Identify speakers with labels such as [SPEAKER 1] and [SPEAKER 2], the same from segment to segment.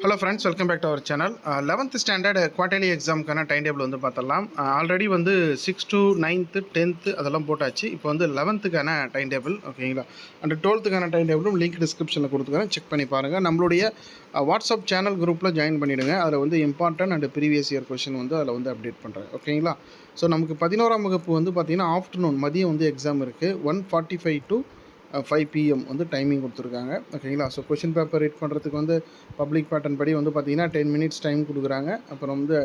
[SPEAKER 1] Hello friends, welcome back to our channel. 11th standard quarterly எக்ஸாமுக்கான time table வந்து பார்த்தலாம். Already வந்து 6th to 9th 10th அதெல்லாம் போட்டாச்சு. இப்போ வந்து 11th டைம் டேபிள், ஓகேங்களா. அண்ட் 12th டைம் டேபிளும் லிங்க் டிஸ்கிரிப்ஷனில் கொடுத்துக்கிறேன், செக் பண்ணி பாருங்கள். நம்மளுடைய வாட்ஸ்அப் சேனல் குரூப்பில் ஜாயின் பண்ணிவிடுங்க. அதில் வந்து important and previous year question வந்து அதில் வந்து அப்டேட் பண்ணுறேன், ஓகேங்களா. ஸோ நமக்கு 11ஆம் வகுப்பு வந்து பார்த்திங்கன்னா ஆஃப்டர்நூன் மதியம் வந்து எக்ஸாம் இருக்குது. 1:45 to 5 PM வந்து டைமிங் கொடுத்துருக்காங்க, ஓகேங்களா. ஸோ கொஷின் பேப்பர் ரீட் பண்ணுறதுக்கு வந்து பப்ளிக் பேட்டர்ன் படி வந்து பார்த்திங்கன்னா 10 minutes டைம் கொடுக்குறாங்க. அப்புறம் வந்து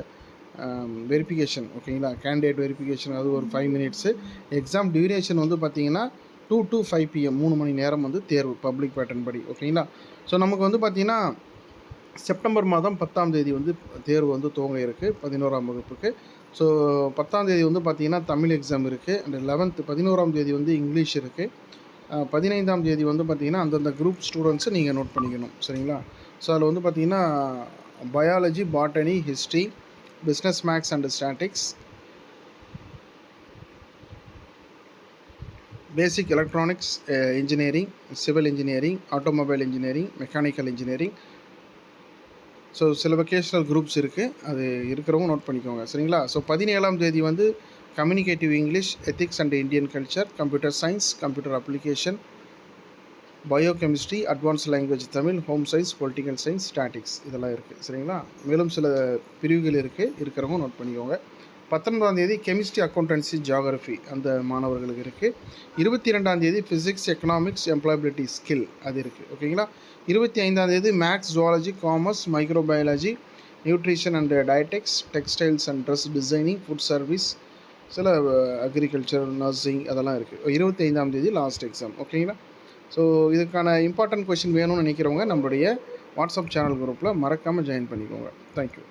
[SPEAKER 1] வெரிஃபிகேஷன், ஓகேங்களா, கேண்டிடேட் வெரிஃபிகேஷன் அது ஒரு 5 minutes. எக்ஸாம் டியூரேஷன் வந்து பார்த்திங்கன்னா 2 to 5 PM 3 மணி நேரம் வந்து தேர்வு பப்ளிக் பேட்டர்ன் படி, ஓகேங்களா. ஸோ நமக்கு வந்து பார்த்திங்கன்னா செப்டம்பர் மாதம் 10ஆம் தேதி வந்து தேர்வு வந்து துவங்க இருக்குது 11ஆம் வகுப்புக்கு. ஸோ 10ஆம் தேதி வந்து பார்த்திங்கன்னா தமிழ் எக்ஸாம் இருக்குது. அண்ட் 11ஆம் தேதி வந்து இங்கிலீஷ் இருக்குது. 15ஆம் தேதி வந்து பார்த்திங்கன்னா அந்தந்த குரூப் ஸ்டூடெண்ட்ஸை நீங்கள் நோட் பண்ணிக்கணும், சரிங்களா. ஸோ அதில் வந்து பார்த்திங்கன்னா biology, botany, history, business maths and statistics, basic electronics engineering, civil engineering, automobile engineering, mechanical engineering. So சில வொகேஷ்னல் குரூப்ஸ் இருக்குது, அது இருக்கிறவங்க நோட் பண்ணிக்கோங்க, சரிங்களா. ஸோ 17ஆம் தேதி வந்து communicative English, ethics and Indian culture, computer science, computer application, biochemistry, advance language Tamil, home science, political science, statics இதெல்லாம் இருக்குது, சரிங்களா. மேலும் சில பிரிவுகள் இருக்கிறவங்க நோட் பண்ணிக்கோங்க. 19ஆம் தேதி கெமிஸ்ட்ரி, அக்கௌண்டன்சி, ஜியாகிரஃபி அந்த மாணவர்களுக்கு இருக்குது. 22ஆம் தேதி ஃபிசிக்ஸ், எக்கனாமிக்ஸ், எம்ப்ளாயபிலிட்டி ஸ்கில் அது இருக்குது, ஓகேங்களா. 25ஆம் தேதி maths, zoology, commerce, microbiology, nutrition and dietetics, textiles and dress designing, food service, சில அக்ரிகல்ச்சர், நர்சிங் அதெல்லாம் இருக்குது. 25ஆம் தேதி லாஸ்ட் எக்ஸாம், ஓகேங்களா. ஸோ இதுக்கான இம்பார்ட்டன்ட் கொஷின் வேணும்னு நினைக்கிறவங்க நம்மளுடைய வாட்ஸ்அப் சேனல் குரூப்பில் மறக்காமல் ஜாயின் பண்ணிக்கோங்க. தேங்க்யூ.